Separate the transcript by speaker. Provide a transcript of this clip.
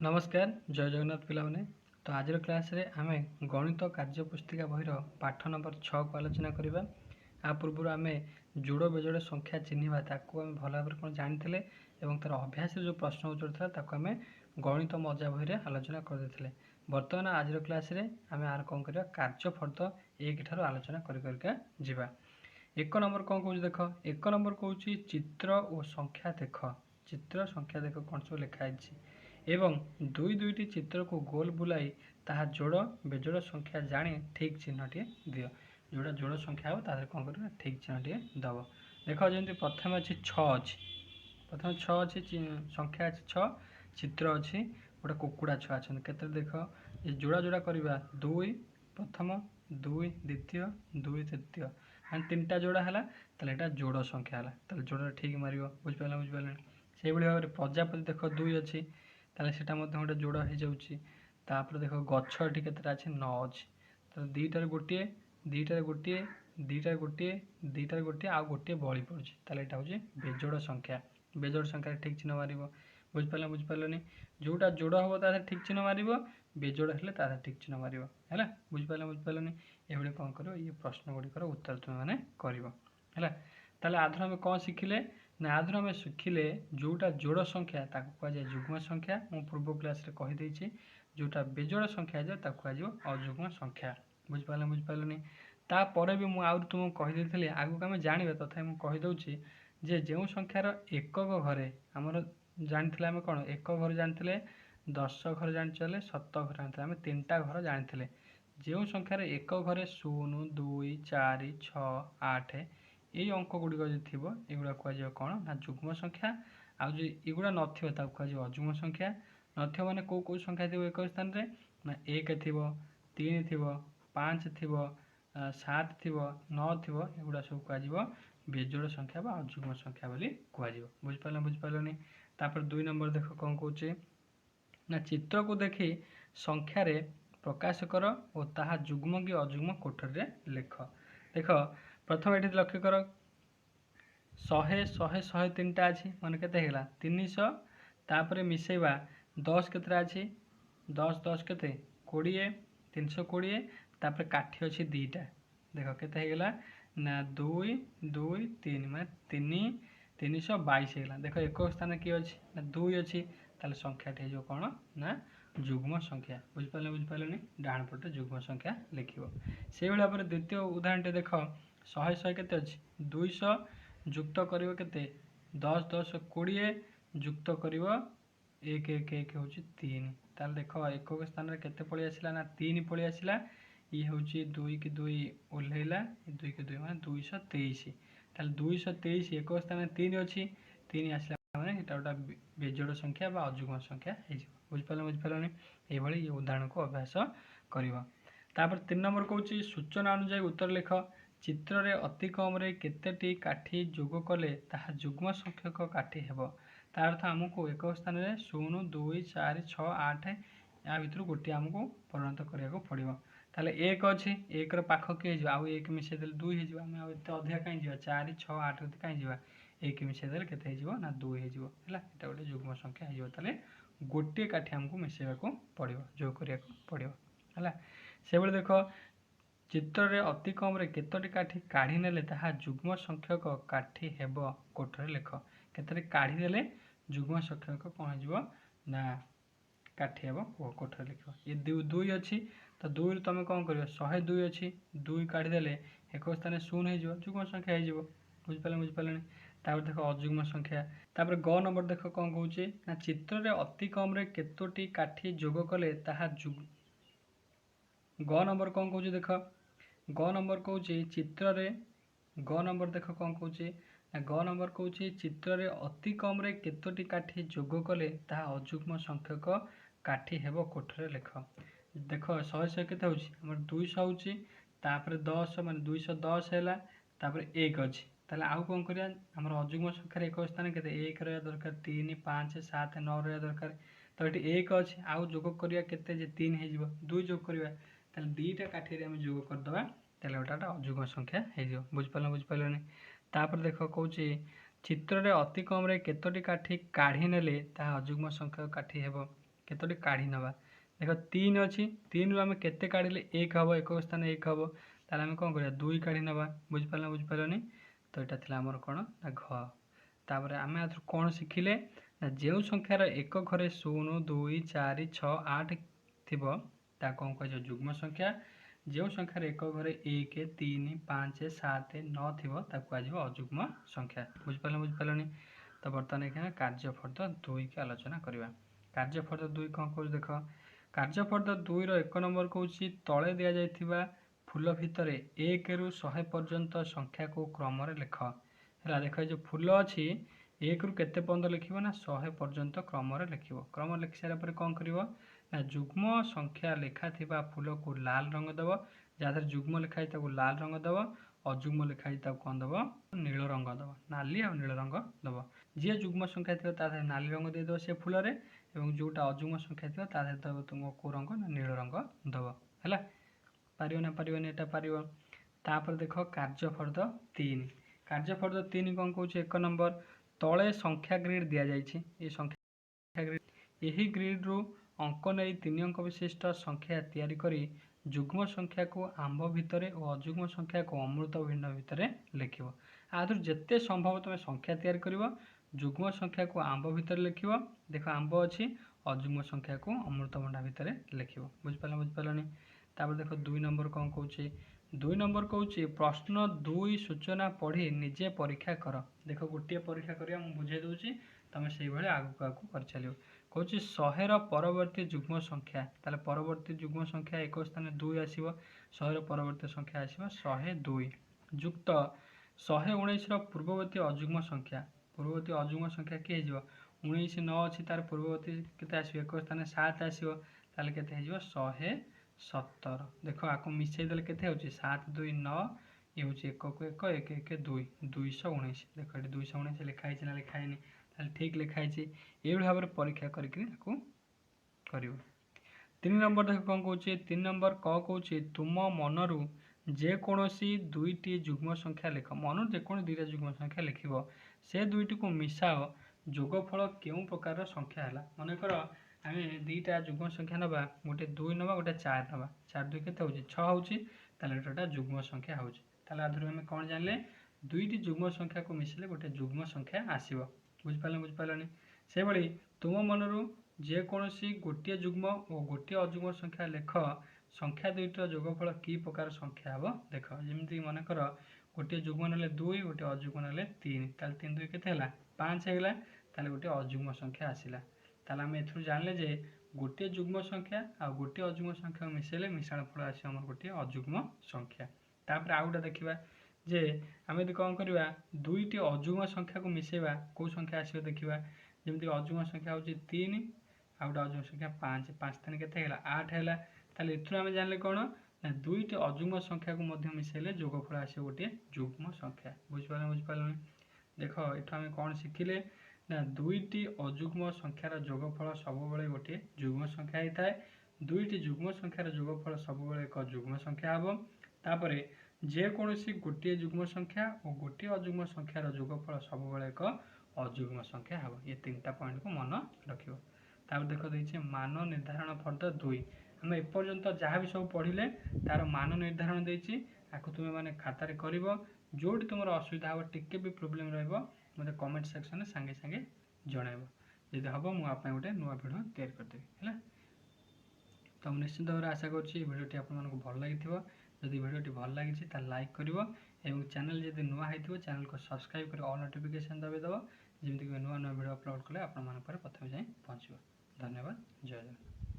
Speaker 1: नमस्कार जय जगन्नाथ पिलाने। तो आज क्लास रे आमे गणित कार्यपुस्तिका बहिर पाठ नंबर 6 को आलोचना करबा। आ पूर्व आमे जोड़ बेजोड़ संख्या चिन्हवा ताकू आमे भल भाव कोन जानिथिले एवं तार अभ्यास जो प्रश्न उत्तर था ताकू आमे गणित मजा बहिर आलोचना कर देथिले। वर्तमान आज क्लास रे आमे आर कोन करबा कार्यफर्द 1 ठारो आलोचना कर करके जिबा। 1 नंबर कोन कहू देख 1 नंबर कहूची चित्र और संख्या देख। चित्र संख्या देख कोन सब लिखा है एवं दुई दुईटी चित्र को गोल बुलाई ताहा जोड़ बेजोड़ संख्या जानी ठीक चिन्हटे दियो। जोड़ा जोड़ संख्या हो तादर कौन कर ठीक चिन्हटे दब। देख जमी प्रथम अच्छी 6 अच्छी प्रथम 6 अच्छी संख्या अच्छी 6 चित्र अच्छी गोटे कुकुड़ा छुआ अच्छा के देख ये जोड़ा जोड़ा करवा 2 प्रथम 2 द्वितीय 2 तृतीय हाँ 3टा जोड़ा है ताले जोड़ संख्या है जोड़ा ठीक मार बुझिपार बुझिपारे से भाव में प्रजापति देख 2 अच्छी ताले सेटा गोटे जोड़ हो जापर देख गछ ये केतटा अच्छे 9 अच्छी तो दुईटार गोटे दुईटार गोटे दुईटार गोटे दुईटार गोटे आ गोटे बड़ी पड़े ताले यहाँ हूँ बेजोड़ संख्या। बेजोड़ संख्या ठीक चिन्ह मार बुझिपार बुझिपारे जोटा जोड़ हम तार ठीक चिन्ह मार बेजोड़ हेल्ले तार ठीक चिन्ह मार है बुझिपार बुझिपारे ये कौन कर ये प्रश्न गुड़िकर उत्तर तुम्हें कर आधर आम कौन शिखिले ना आधर आम शिखिले जोटा जोड़ संख्या कहुए युग्म संख्या मु पूर्व क्लास रे कहीदे जोटा बेजोड़ संख्या जाए कहुए अयुग्म संख्या बुझिपार बुझिपारे तापर भी मुझे तुमको कहीदे आगे आम जाना तथा मुझे कहीदे जे जो संख्यार एकक घरे आमर जानी आम कौन एक घर जानी 10 घर जानी 7 घर जानी आम 3टा घर जानी जो संख्यार एक घरे 0 2 4 6 8 ये अंक गुड़िक जो थी युवा कहुए कौन ना युग्म संख्या आज युवा नए अयुग्म संख्या नथियो माने को संख्या थी एक स्थान रे ना 1 थी 3 थी 5 थी 7 थी 9 थी एगुड़ा सब कह बेजोड़ संख्या बा अयुग्म संख्या बोली कह बुझिपार बुझिपारे तापर 2 नंबर देख कौन कौचे ना चित्र को देखी संख्यार प्रकाश कर और ताहा युग्म कि अयुग्म कोठरी रे लेख। देख प्रथम ये लक्ष्य कर 100 100 103टा अच्छी मन के 300 तापर मिसेवा 10 केतटा अच्छी 10 10 के 20 320 तापर काठी अच्छी 2टा देख के ना 2 2 3 मैं 322 होगा देख एक स्थान किए अच्छी ना 2 अच्छी ताले संख्याटी हो कौन ना युग्म संख्या बुझिपारे बुझिपारे डाण पटे युग्म संख्या लिख से भाव में द्वितीय उदाहरण देख 100 100 के अच्छी 200 युक्त कर 10 10 20 युक्त कर 1 1 1 हूँ 3 ताल देख एक स्थान के पलि आसला ना 3 पलि आसला ये हूँ 2 की 2 ओह्लैला 2 की 2 मैं 223 ताल 223 एक स्थान 3 अच्छी 3 आसला मैंने गोटे बेजोड़ संख्या बा अयुग्म संख्या बुझिपारे बुझिपारे ये उदाहरण को अभ्यास कर 3 नंबर कौन सूचना अनुसार उत्तर लिख चित्र रे अति कम रे केतेटी काठी जोग कले ताहा युग्म संख्यक काठी हेब तार अर्थ आमको एक स्थान रे 0 2 4 6 8 या भितर गोटे आमको परिणत करने पड़ो ताले 1 अच्छी 1 पाख किए आउ 1 मिसेदेले 2 हो आम अधिका कहीं जा 4 6 8 कहीं जा 1 मिसेदेले केते हो ना 2 हो गोटे युग्म संख्या हो गोटे काठी आमको मिसेबा पड़ो जोग करने पड़ो है से देख चित्र रे अति कम रे केतोटी काठी काढ़ी नेले ताहा युग्म संख्यक काठी हेब कोठरी लेख केतरे काढ़ी देले युग्म संख्यक कौन हो ना काठी हेब कोठरी लिख ये 2 अच्छी तो 2 तुम कौन कर 102 अच्छी 2 काढ़ी देले एक स्थान 0 हो युग्म संख्या हो बुझिपारे बुझिपारे तापर देख अयुग्म संख्या तापर ग नंबर देख कौन कौचे ना चित्र रे अति कम रे केतोटी काठी जोग कले ताहा ग नंबर कौन कौचे देख ग नंबर कौच चित्र रे ग नंबर देख कौन कौचे ग नंबर कौच चित्र रे अति कम रे केतोटी काठी जोग कले ताहा अयुग्म संख्यक काठी हेब कोठरी लेख देख 100 100 के 200 होची तापर 10 माने 210 हैला तापर 1 अच्छी ताले आउ कौन करिया हमर अयुग्म संख्या एक स्थान के 1 रहा दरकार 3 5 7 9 रहा दरकार तो ये 1 अच्छी आउ जोग करिया केते जे 3 हो 2 जोग करिया ताले 2टा काठी आम जोग करदे ताले गोटा अयुग्म संख्या हो बुझिपार बुझिपारे तापर देख कौच चित्र रे अति कम रे केतोटी काठी काढ़ी नेले ताहा अयुग्म संख्या काठी हेब केतोटी काढ़ी नवा देख 3 अच्छी 3 रु आम केते काढ़िले 1 हम 1 स्थान 1 हम ताले आम कौन करिया 2 काढ़ी नवा बुझिपारनी तो यहाँ था आमर कौन ना घ तापर आम कौन शिखिले ना जो संख्यार एक घरे 0 2 4 6 8 थी कौन कह जुग्म संख्या जो संख्यार एक घरे 1 3 5 7 9 थी आज अजुग्म संख्या बुझिपारनी तो बर्तमान ये कार्यफर्द 2 की आलोचना करवा। कार्यफर्द 2 कौन कह देख कार्यफर्द 2 1 नंबर कौन तले दि जाइथिबा फूल भितर 1 रु 100 पर्यंत संख्या को क्रम लेख है देख जो फूल अच्छी 1 रु केते पर्यंत लिख ना 100 पर्यंत क्रम लिख क्रम लिखि सारापर कौन कर ना जुग्म संख्या लेखा थिबा फूल को लाल रंग दब जहाँ जुग्म लिखाई लाल रंग दब अजुग्म लिखाई कौन दब नील रंग दब नाली आ नील रंग दब जी जुग्म संख्या थी नाली रंग देदेव से फूल और जोटा अजुग्म संख्या थी दब तुम कौ रंग ना नील रंग दब है पार ना पार यहाँ पार तापर देख कार्यफर्द 3 कार्यफर्द 3 कौन कौन 1 नंबर तले संख्या ग्रिड दि जाए संख्या ग्रिड यही ग्रिड रु अंक नहीं 3 अंक विशिष्ट संख्या तैयारी करी जुग्म संख्या को आंब भितर और अजुग्म संख्या को अमृत भिन्न भितर लिख आदि जिते संभव तुम संख्या तैयारी कर जुग्म संख्या को आंब भितर लिख देख आंब अच्छी अजुग्म संख्या को अमृतभंडा भितर लिख बुझिपारनी तापर देख 2 नंबर कौन कौन 2 नंबर कौन प्रश्न 2 सूचना पढ़ी निजे परीक्षा कर देख गोटे परीक्षा करा बुझे दूसरी तुम से भाई आगू आगू कर चलो कौन 100 परवर्ती जुग्म संख्या ताले परवर्ती जुग्म संख्या एक स्थान 2 आसो 100 परवर्ती संख्या आसो 102 युक्त 119 पूर्ववर्ती अजुग्म संख्या पूर्ववर्ती अजुग्म संख्या किए 19 9 अच्छी तार पूर्ववर्ती केते आसो एक स्थान 7 आसो ताले केते 117 देख आपको मिसई देले केते होची 7 2 9 ये हूँ 1 को 1 1 1 2 219 देख ये 219 लिखाई ना लिखाई ठीक लिखाई ये भाव में परीक्षा करके 3 नंबर देख कौन कौन 3 नंबर क कौन तुम मनरू जेकोसी 2टी जुग्म संख्या लिख मन जेको 2टा जुग्म संख्या लिख से 2टी को मिसाओ जोगफल क्यों प्रकार संख्या है मनकर आम 2टा जुग्म संख्या नवा गोटे 2 नवा गोटे 4 नवा 4 2 केते होची 6 होची ताले एटा जुग्म संख्या होची ताले आधुर आम कौन जानले 2टी जुग्म संख्या को मिसले गोटे जुग्म संख्या आसीबो बुझिपारनी से भाई तुम मनरू जेकोसी गोटे जुग्म और गोटे अजुग्म संख्या लेख संख्या 2टर जोगफल कि प्रकार संख्या हम देख जमी मनकर गोटे जुग्म ना 2 गोटे अजुग्म ना 3 ताले 3 2 केते 5 होगा ताले गोटे अजुग्म संख्या आसला ताले आम एथुर जानले जे गोटे जुग्म संख्या आ गोटे अजुग्म संख्या मिसेले मिश्रण फल आस गोटे अजुग्म संख्या तापर आउ गोटे देखा जे आम यदि कौन करवा 2टी अजुग्म संख्या को मिसेवा कौ संख्या आसो देखा जमी अजुग्म संख्या हूँ 3 आ गोटे अजुग्म संख्या 5 5 3 केते 8 है ताले एथुर आम जानले कौन ना 2टी अजुग्म संख्या को मध्य मिसेले जोगफल आसो गोटे जुग्म संख्या बुझिपारनी देख एठु आम कौन शिखिले ना 2टी अजुग्म संख्यार जोगफल सब गोटे जुग्म संख्या होता है 2टी जुग्म संख्यार जोगफल सब एक जुग्म संख्या हम तापर जेकोसी गोटे जुग्म संख्या और गोटे अजुग्म संख्यार जोगफल सब एक अजुग्म संख्या हम ये 3टा पॉइंट को मन रखियो तापर देख देखे मान निर्धारण फर्द 2 आम एपर्यंत जहाँ भी सब पढ़िले तार मान निर्धारण देछि आकु तुम माने खातार कर जोटी तुम असुविधा हम टिके भी प्रोब्लेम रही कमेंट सेक्शन सांगे सांगे जनइब जदि हम मुझे गोटे नुआ भिडियो तैयार करदेवी है तो निश्चित भाव में आशा करीडियोटी आपको भल लगी जदि भिडियोटी भल लगी लाइक कर चैनल जब नुआ हो चैनल को सब्सक्राइब कर ऑल नोटिफिकेशन दबाइदेव जमीक नुआ नुआ भिडियो अपलोड कले आप प्रथम जाए पहुँच धन्यवाद जय जगन्नाथ।